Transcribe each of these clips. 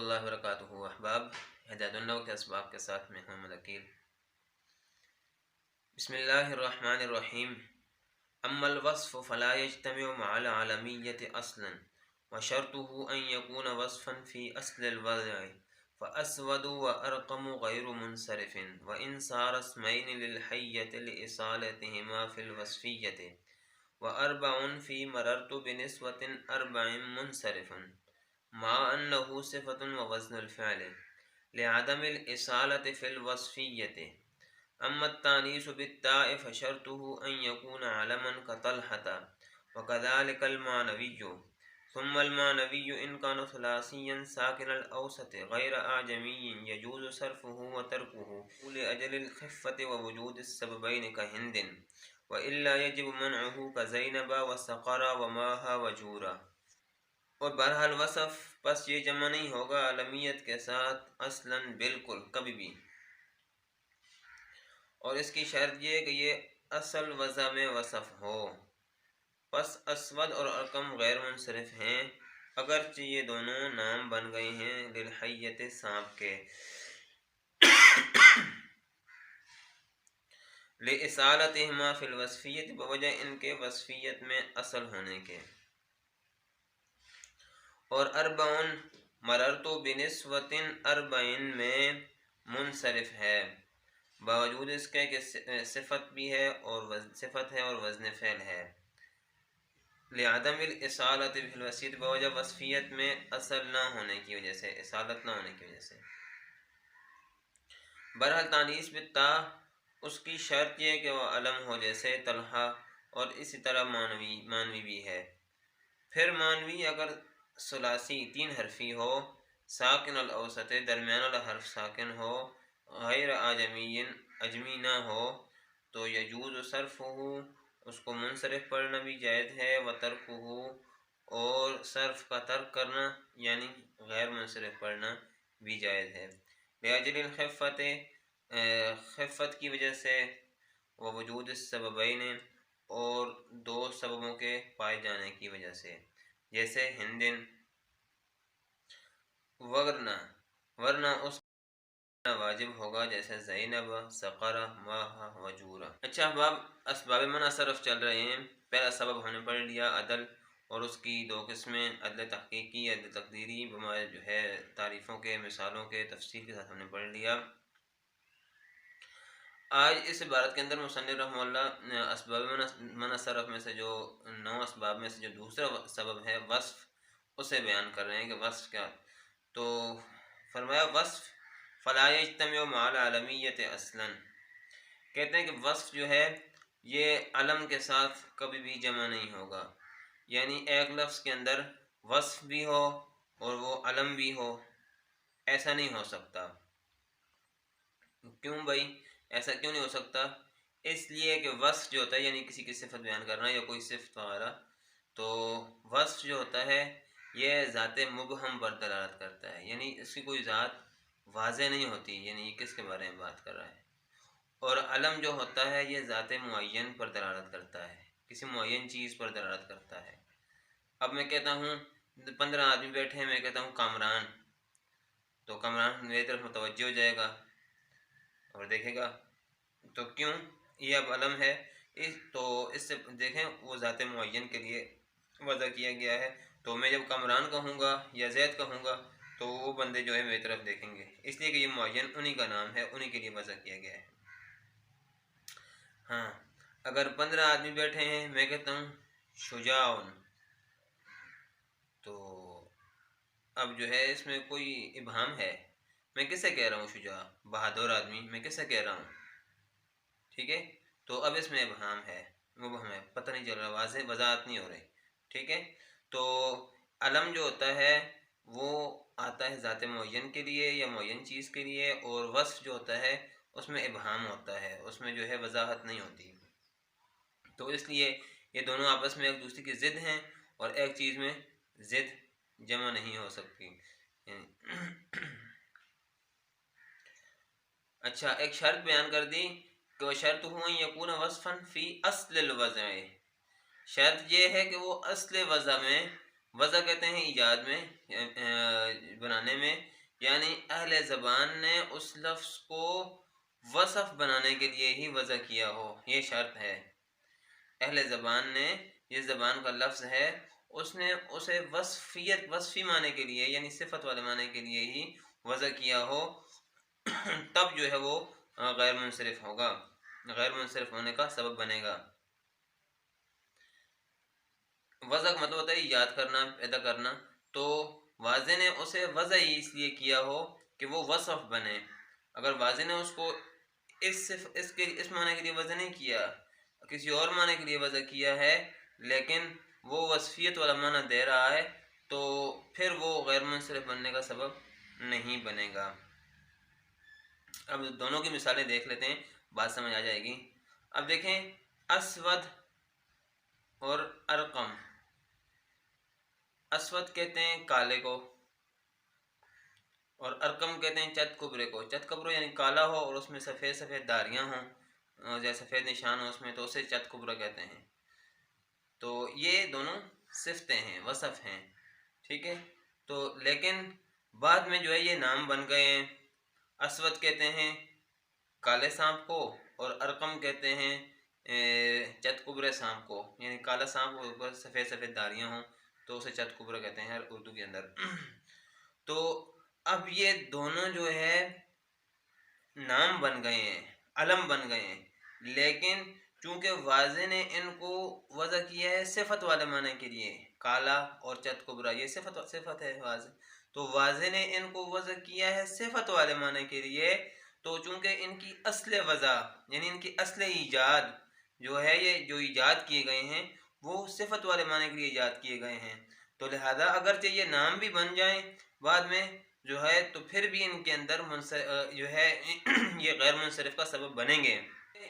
اللہ وبرکاتہ۔ احباب، ہدایت النو کے اسباب کے ساتھ میں ہوں ملکیل۔ بسم اللہ الرحمن الرحیم۔ اما الوصف فلا يجتمع مع العالمیت اصلا وشرطه ان يكون وصفا في اصل الوضع فاسود وارقم غیر منصرف وان صار اسمین للحیة لإصالتهما في الوصفیة واربع في مررت بنسوة اربع منصرف مع انه صفة ووزن الفعل لعدم الإصالة في الوصفية. اما التانيث بالتاء فشرطه ان يكون علما كطلحة وكذلك المعنوي. ثم المعنوي ان كان ثلاثيا ساكن الاوسط غير اعجمي يجوز صرفه وتركه لاجل الخفة ووجود السببين كهند والا يجب منعه كزينب وسقر وماها وجورا. اور بہرحال وصف پس یہ جمع نہیں ہوگا عالمیت کے ساتھ اصلاً بالکل کبھی بھی، اور اس کی شرط یہ کہ یہ اصل وضع میں وصف ہو۔ پس اسود اور ارقم غیر منصرف ہیں، اگرچہ یہ دونوں نام بن گئے ہیں للحیت سانپ کے، لإصالتهما فی الوصفیت بوجہ ان کے وصفیت میں اصل ہونے کے۔ اور اربعن مررتو بنسوۃ اربعین میں منصرف ہے، باوجود اس کے کہ صفت بھی ہے اور صفت ہے اور وزن فعل ہے، لعدم الاصالۃ فی الوصفیت بوجہ وصفیت میں اصل نہ ہونے کی وجہ سے، اصالت نہ ہونے کی وجہ سے۔ بہرحال تانیث بالتاء اس کی شرط یہ کہ وہ علم ہو جیسے طلحہ، اور اسی طرح مانوی بھی ہے۔ پھر مانوی اگر ثلاثی تین حرفی ہو، ساکن الاوسط درمیان والا حرف ساکن ہو، غیر اعجمی اجمی نہ ہو تو یجوز صرفہ اس کو منصرف پڑھنا بھی جائز ہے، و ترکہ اور صرف کا ترک کرنا یعنی غیر منصرف پڑھنا بھی جائز ہے، لاجل الخفت خفت کی وجہ سے، و وجود السببین اور دو سببوں کے پائے جانے کی وجہ سے، جیسے ہندن، ورنہ اس واجب ہوگا جیسے زینب، سقرہ، ماہا، وجورا۔ اچھا احباب، اسباب منع صرف چل رہے ہیں۔ پہلا سبب ہم نے پڑھ لیا عدل، اور اس کی دو قسمیں، عدل تحقیقی، عدل تقدیری، جو ہے تعریفوں کے، مثالوں کے، تفصیل کے ساتھ ہم نے پڑھ لیا۔ آج اس عبارت کے اندر مصنف رحمہ اللہ اسباب منع صرف میں سے جو 9 اسباب میں سے جو دوسرا سبب ہے وصف، اسے بیان کر رہے ہیں کہ وصف کیا۔ تو فرمایا وصف فلا یجتمع مع العالمیت اصلا، کہتے ہیں کہ وصف جو ہے یہ علم کے ساتھ کبھی بھی جمع نہیں ہوگا، یعنی ایک لفظ کے اندر وصف بھی ہو اور وہ علم بھی ہو، ایسا نہیں ہو سکتا۔ کیوں بھائی ایسا کیوں نہیں ہو سکتا؟ اس لیے کہ وصف جو ہوتا ہے یعنی کسی کی صفت بیان کرنا یا کوئی صفت وغیرہ، تو وصف جو ہوتا ہے یہ ذات مبہم پر دلالت کرتا ہے، یعنی اس کی کوئی ذات واضح نہیں ہوتی، یعنی یہ کس کے بارے میں بات کر رہا ہے۔ اور علم جو ہوتا ہے یہ ذات معین پر دلالت کرتا ہے، کسی معین چیز پر دلالت کرتا ہے۔ اب میں کہتا ہوں 15 آدمی بیٹھے ہیں، میں کہتا ہوں کامران، تو کامران میری طرف متوجہ ہو جائے گا اور دیکھے گا، تو کیوں؟ یہ اب علم ہے، تو اس سے دیکھیں وہ ذات معین کے لیے وضع کیا گیا ہے، تو میں جب کامران کہوں گا یا زید کہوں گا تو وہ بندے جو ہے میری طرف دیکھیں گے، اس لیے کہ یہ معین انہی کا نام ہے، انہی کے لیے وضع کیا گیا ہے۔ ہاں اگر 15 آدمی بیٹھے ہیں، میں کہتا ہوں شجاعن، تو اب جو ہے اس میں کوئی ابہام ہے، میں کس سے کہہ رہا ہوں شجاع، بہادر آدمی، میں کس سے کہہ رہا ہوں؟ ٹھیک ہے، تو اب اس میں ابہام ہے، مبہم ہے، پتہ نہیں چل رہا، واضح وضاحت نہیں ہو رہی۔ ٹھیک ہے، تو علم جو ہوتا ہے وہ آتا ہے ذات معین کے لیے یا معین چیز کے لیے، اور وصف جو ہوتا ہے اس میں ابہام ہوتا ہے، اس میں جو ہے وضاحت نہیں ہوتی، تو اس لیے یہ دونوں آپس میں ایک دوسرے کی ضد ہیں، اور ایک چیز میں ضد جمع نہیں ہو سکتی۔ اچھا ایک شرط بیان کر دی کہ وہ شرط ہوں یکون وصفا فی اصل الوضع، شرط یہ ہے کہ وہ اصل وضع میں، وضع کہتے ہیں ایجاد میں، بنانے میں، یعنی اہل زبان نے اس لفظ کو وصف بنانے کے لیے ہی وضع کیا ہو، یہ شرط ہے۔ اہل زبان نے، یہ زبان کا لفظ ہے، اس نے اسے وصفی معنی کے لیے یعنی صفت والے معنی کے لیے ہی وضع کیا ہو، تب جو ہے وہ غیر منصرف ہوگا، غیر منصرف ہونے کا سبب بنے گا۔ وضع کا مطلب ہوتا ہے یاد کرنا، پیدا کرنا، تو واضح نے اسے وضع ہی اس لیے کیا ہو کہ وہ وصف بنے۔ اگر واضح نے اس کو اس معنی کے لیے وضع نہیں کیا، کسی اور معنی کے لیے وضع کیا ہے، لیکن وہ وصفیت والا معنی دے رہا ہے، تو پھر وہ غیر منصرف بننے کا سبب نہیں بنے گا۔ اب دونوں کی مثالیں دیکھ لیتے ہیں، بات سمجھ آ جائے گی۔ اب دیکھیں، اسود اور ارقم۔ اسود کہتے ہیں کالے کو، اور ارقم کہتے ہیں چت کبرے کو۔ چت کبرو یعنی کالا ہو اور اس میں سفید سفید داریاں ہوں، جیسے سفید نشان ہو اس میں، تو اسے چت کبرا کہتے ہیں۔ تو یہ دونوں صفتیں ہیں، وصف ہیں، ٹھیک ہے۔ تو لیکن بعد میں جو ہے یہ نام بن گئے ہیں۔ اسود کہتے ہیں کالے سانپ کو، اور ارقم کہتے ہیں چت کبرے سانپ کو، یعنی کالا سانپ اور اوپر سفید سفید داریاں ہوں تو اسے چت کبرا کہتے ہیں اردو کے اندر۔ تو اب یہ دونوں جو ہے نام بن گئے ہیں، علم بن گئے ہیں، لیکن چونکہ واضح نے ان کو وضع کیا ہے صفت والے معنی کے لیے، کالا اور چت کبرا یہ صفت ہے واضح، تو واضح نے ان کو وضع کیا ہے صفت والے معنی کے لیے، تو چونکہ ان کی اصل وضع یعنی ان کی اصل ایجاد جو ہے، یہ جو ایجاد کیے گئے ہیں وہ صفت والے معنی کے لیے ایجاد کیے گئے ہیں، تو لہذا اگرچہ یہ نام بھی بن جائیں بعد میں جو ہے، تو پھر بھی ان کے اندر جو ہے یہ غیر منصرف کا سبب بنیں گے،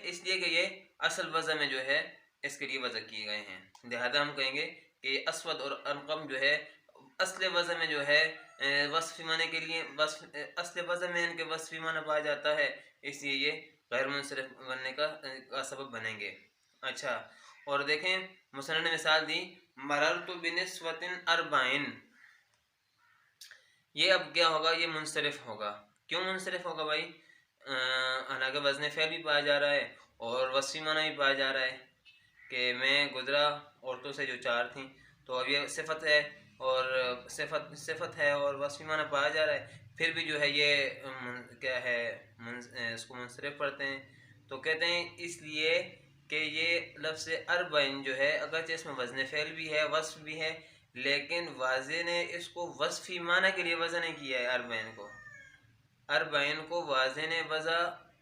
اس لیے کہ یہ اصل وضع میں جو ہے اس کے لیے وضع کیے گئے ہیں۔ لہذا ہم کہیں گے کہ اسود اور ارقم جو ہے اصل وضع میں جو ہے وصفی معنی کے لیے اصل وضع میں ان کے وصفی معنی پایا جاتا ہے، اس لیے یہ غیر منصرف بننے کا سبب بنیں گے۔ اچھا، اور دیکھیں مصنف نے مثال دی مررت بنسوۃ اربعین، یہ اب کیا ہوگا، یہ منصرف ہوگا۔ کیوں منصرف ہوگا بھائی؟ حالانکہ وزن فعل بھی پایا جا رہا ہے اور وصفی معنی بھی پایا جا رہا ہے کہ میں گزرا عورتوں سے جو چار تھیں، تو اب یہ صفت ہے اور صفت ہے اور وصفی معنی پایا جا رہا ہے، پھر بھی جو ہے یہ کیا ہے، اس کو منصرف پڑھتے ہیں۔ تو کہتے ہیں اس لیے کہ یہ لفظ اربعین جو ہے اگرچہ اس میں وزن فعل بھی ہے، وصف بھی ہے، لیکن واضح نے اس کو وصفی معنی کے لیے وضع نہیں کیا ہے۔ اربعین کو واضح نے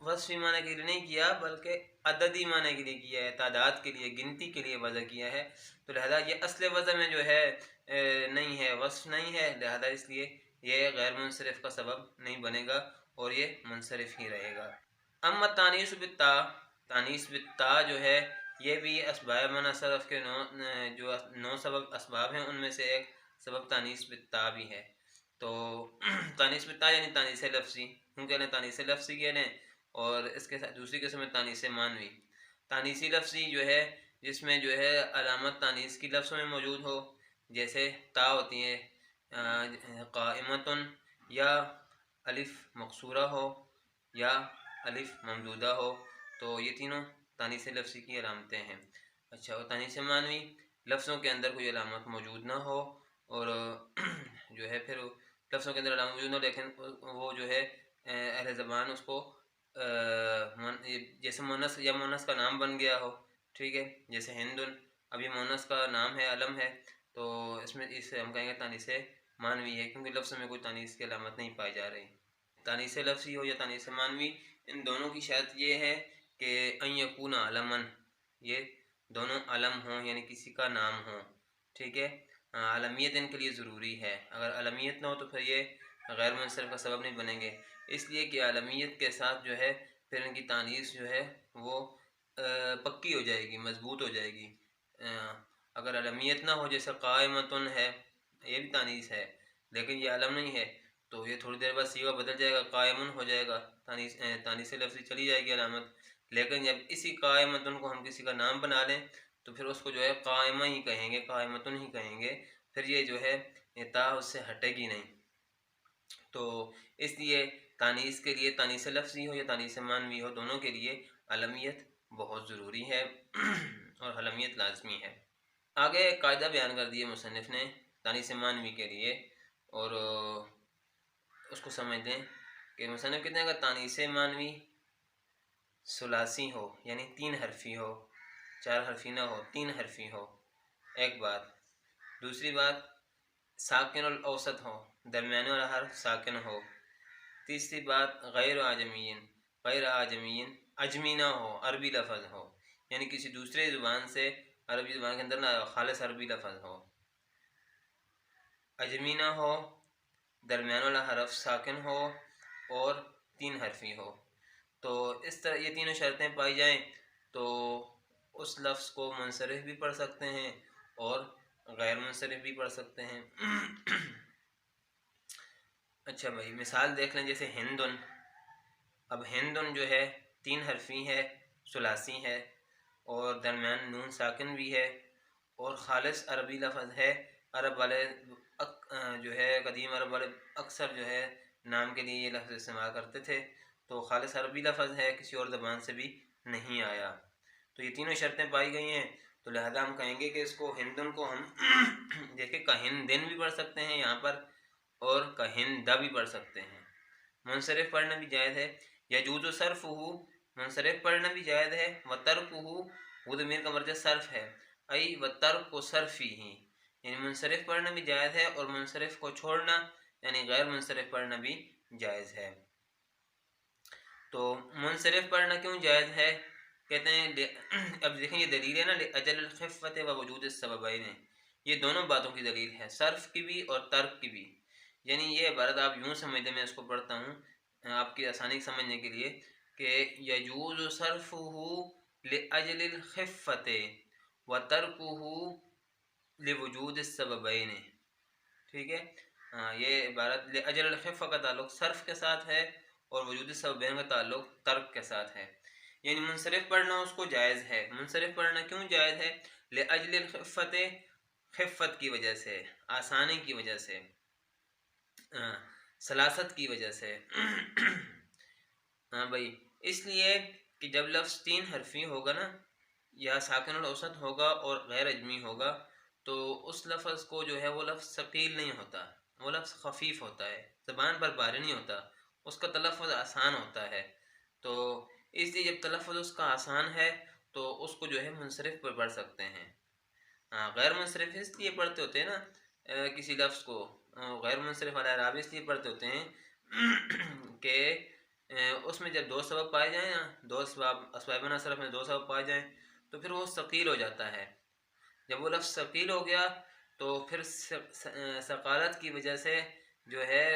وصفی معنی کے لیے نہیں کیا، بلکہ عددی معنی کے لیے کیا ہے، تعداد کے لیے، گنتی کے لیے وضع کیا ہے، تو لہذا یہ اصل وضع میں جو ہے نہیں ہے، وصف نہیں ہے، لہذا اس لیے یہ غیر منصرف کا سبب نہیں بنے گا اور یہ منصرف ہی رہے گا۔ اما تانیث بالتا، تانیث بالتا جو ہے یہ بھی اسباب منع صرف کے جو 9 سبب اسباب ہیں ان میں سے ایک سبب تانیث بالتا بھی ہے۔ تو تانیث بالتا یعنی تانیث لفظی، ہم کہہ لیں تانیث لفظی کہہ لیں، اور اس کے ساتھ دوسری قسم ہے تانیث معنوی۔ تانیثی لفظی جو ہے جس میں جو ہے علامت تانیث کی لفظوں میں موجود ہو، جیسے تا ہوتی ہے قائمتن، یا الف مقصورہ ہو یا الف ممدودہ ہو، تو یہ تینوں تانیث لفظی کی علامتیں ہیں۔ اچھا، اور تانیث معنوی لفظوں کے اندر کوئی علامت موجود نہ ہو، اور جو ہے پھر لفظوں کے اندر علامت موجود نہ ہو، لیکن وہ جو ہے اہل زبان اس کو جیسے مونس یا مونس کا نام بن گیا ہو، ٹھیک ہے، جیسے ہندن، اب یہ مونس کا نام ہے، علم ہے، تو اس میں اسے ہم کہیں گے تانیث معنوی ہے، کیونکہ لفظ میں کوئی تانیث کی علامت نہیں پائی جا رہی۔ تانیث لفظی ہو یا تانیث معنوی، ان دونوں کی شرط یہ ہے کہ ان یکون علما، یہ دونوں علم ہوں یعنی کسی کا نام ہوں، ٹھیک ہے۔ علمیت ان کے لیے ضروری ہے، اگر علمیت نہ ہو تو پھر یہ غیر منصرف کا سبب نہیں بنیں گے، اس لیے کہ علمیت کے ساتھ جو ہے پھر ان کی تانیث جو ہے وہ پکی ہو جائے گی، مضبوط ہو جائے گی۔ اگر علمیت نہ ہو، جیسے قائمتن ہے، یہ بھی تانیث ہے لیکن یہ علم نہیں ہے، تو یہ تھوڑی دیر بعد صیغہ بدل جائے گا، قائمن ہو جائے گا، تانیث لفظی چلی جائے گی علامت، لیکن جب اسی قائمتن کو ہم کسی کا نام بنا لیں تو پھر اس کو جو ہے قائمہ ہی کہیں گے، قائمتن ہی کہیں گے، پھر یہ جو ہے تا اس سے ہٹے گی نہیں۔ تو اس لیے تانیث کے لیے تانیث لفظی ہو یا تانیث معنوی ہو، دونوں کے لیے علمیت بہت ضروری ہے اور علمیت لازمی ہے۔ آگے ایک قاعدہ بیان کر دیا مصنف نے تانیث معنوی کے لیے، اور اس کو سمجھ دیں کہ مصنف کہتے ہیں اگر تانیث معنوی ثلاثی ہو یعنی 3 حرفی ہو، 4 حرفی نہ ہو، 3 حرفی ہو، ایک بات۔ دوسری بات ساکن الاوسط ہو، درمیانے والا حرف ساکن ہو۔ تیسری بات غیر اعجمین، غیر اعجمین اجمی نہ ہو، عربی لفظ ہو، یعنی کسی دوسرے زبان سے عربی زبان کے اندر نہ خالص عربی لفظ ہو، اجمی نہ ہو، درمیان والا حرف ساکن ہو اور 3 حرفی ہو۔ تو اس طرح یہ تینوں شرطیں پائی جائیں تو اس لفظ کو منصرف بھی پڑھ سکتے ہیں اور غیر منصرف بھی پڑھ سکتے ہیں۔ اچھا بھائی مثال دیکھ لیں، جیسے ہندن۔ اب ہندن جو ہے 3 حرفی ہے، ثلاثی ہے اور درمیان نون ساکن بھی ہے اور خالص عربی لفظ ہے۔ عرب والے جو ہے قدیم عرب والے اکثر جو ہے نام کے لیے یہ لفظ استعمال کرتے تھے، تو خالص عربی لفظ ہے، کسی اور زبان سے بھی نہیں آیا۔ تو یہ تینوں شرطیں پائی گئی ہیں، تو لہذا ہم کہیں گے کہ اس کو ہندن کو ہم دیکھیں کہندن بھی پڑھ سکتے ہیں یہاں پر، اور کہندہ بھی پڑھ سکتے ہیں۔ منصرف پڑھنا بھی جائز ہے، یجوز صرفہ، منصرف پڑھنا بھی جائز ہے، وترکہ، وہ ضمیر کا مرجع صرف ہے، ای وترک صرفی ہی، یعنی منصرف پڑھنا بھی جائز ہے اور منصرف کو چھوڑنا یعنی غیر منصرف پڑھنا بھی جائز ہے۔ تو منصرف پڑھنا کیوں جائز ہے؟ کہتے ہیں اب دیکھیں یہ دلیل ہے نا، لأجل الخفۃ ووجود السببین، یہ دونوں باتوں کی دلیل ہے، صرف کی بھی اور ترک کی بھی۔ یعنی یہ عبارت آپ یوں سمجھ لیں، میں اس کو پڑھتا ہوں آپ کی آسانی سمجھنے کے لیے، کہ یجوز صرفہ لأجل الخفۃ وترکہ لوجود السببین، ٹھیک ہے؟ یہ عبارت لأجل الخفہ کا تعلق صرف کے ساتھ ہے اور وجود السببین کا تعلق ترک کے ساتھ ہے، یعنی منصرف پڑھنا اس کو جائز ہے۔ منصرف پڑھنا کیوں جائز ہے؟ لأجل الخفۃ، خفت کی وجہ سے، آسانی کی وجہ سے، سلاست کی وجہ سے۔ ہاں بھائی، اس لیے کہ جب لفظ 3 حرفی ہوگا نا، یا ساکن الاوسط ہوگا اور غیر اجمی ہوگا، تو اس لفظ کو جو ہے وہ لفظ ثقیل نہیں ہوتا، وہ لفظ خفیف ہوتا ہے، زبان پر بھاری نہیں ہوتا، اس کا تلفظ آسان ہوتا ہے۔ تو اس لیے جب تلفظ اس کا آسان ہے تو اس کو جو ہے منصرف پر پڑھ سکتے ہیں۔ غیر منصرف اس لیے پڑھتے ہوتے ہیں نا کسی لفظ کو، غیر منصرف علی اعراب اس لیے پڑھتے ہوتے ہیں کہ اس میں جب 2 سبب پائے جائیں نا، 2 اسباب نصرف میں 2 سبب پائے جائیں تو پھر وہ ثقیل ہو جاتا ہے۔ جب وہ لفظ ثقیل ہو گیا تو پھر ثقالت کی وجہ سے جو ہے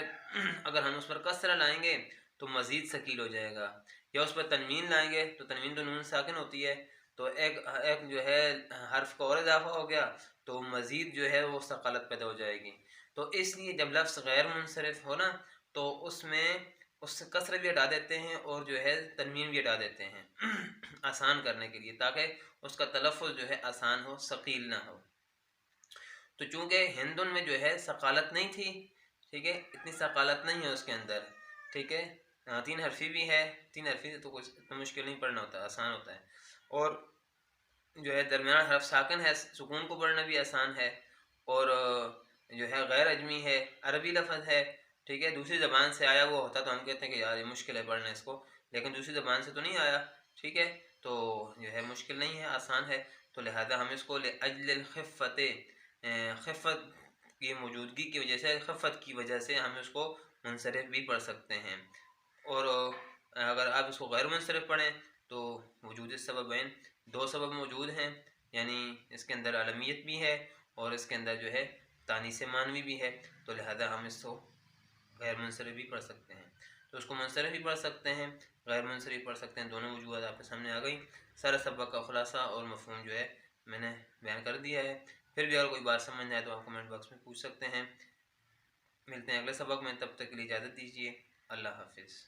اگر ہم اس پر کسرہ لائیں گے تو مزید ثقیل ہو جائے گا، یا اس پر تنوین لائیں گے تو تنوین تو نون ساکن ہوتی ہے، تو ایک جو ہے حرف کا اور اضافہ ہو گیا تو مزید جو ہے وہ ثقالت پیدا ہو جائے گی۔ تو اس لیے جب لفظ غیر منصرف ہو نا تو اس میں اس سے کسرہ بھی ہٹا دیتے ہیں اور جو ہے تنوین بھی ہٹا دیتے ہیں آسان کرنے کے لیے، تاکہ اس کا تلفظ جو ہے آسان ہو، ثقیل نہ ہو۔ تو چونکہ ہندن میں جو ہے ثقالت نہیں تھی، ٹھیک ہے، اتنی ثقالت نہیں ہے اس کے اندر، ٹھیک ہے، 3 حرفی بھی ہے، 3 حرفی تو کچھ اتنا مشکل نہیں پڑھنا ہوتا، آسان ہوتا ہے، اور جو ہے درمیان حرف ساکن ہے، سکون کو پڑھنا بھی آسان ہے، اور جو ہے غیر اجمی ہے، عربی لفظ ہے، ٹھیک ہے، دوسری زبان سے آیا ہوا ہوتا تو ہم کہتے ہیں کہ یار یہ مشکل ہے پڑھنا اس کو، لیکن دوسری زبان سے تو نہیں آیا، ٹھیک ہے، تو جو ہے مشکل نہیں ہے، آسان ہے، تو لہذا ہم اس کو لأجل الخفۃ، خفت کی موجودگی کی وجہ سے، خفت کی وجہ سے ہم اس کو منصرف بھی پڑھ سکتے ہیں۔ اور اگر آپ اس کو غیر منصرف پڑھیں تو وجود السببین، 2 سبب موجود ہیں، یعنی اس کے اندر علمیت بھی ہے اور اس کے اندر جو ہے تانیث معنوی بھی ہے، تو لہذا ہم اس کو غیر منصرف بھی پڑھ سکتے ہیں۔ تو اس کو منصرف بھی پڑھ سکتے ہیں، غیر منصرف بھی پڑھ سکتے ہیں، دونوں وجوہات آپ کے سامنے آ گئی۔ سارا سبق کا خلاصہ اور مفہوم جو ہے میں نے بیان کر دیا ہے۔ پھر بھی اگر کوئی بات سمجھ نہ آئے تو آپ کمنٹ باکس میں پوچھ سکتے ہیں۔ ملتے ہیں اگلے سبق میں، تب تک کے لیے اجازت دیجیے، اللہ حافظ۔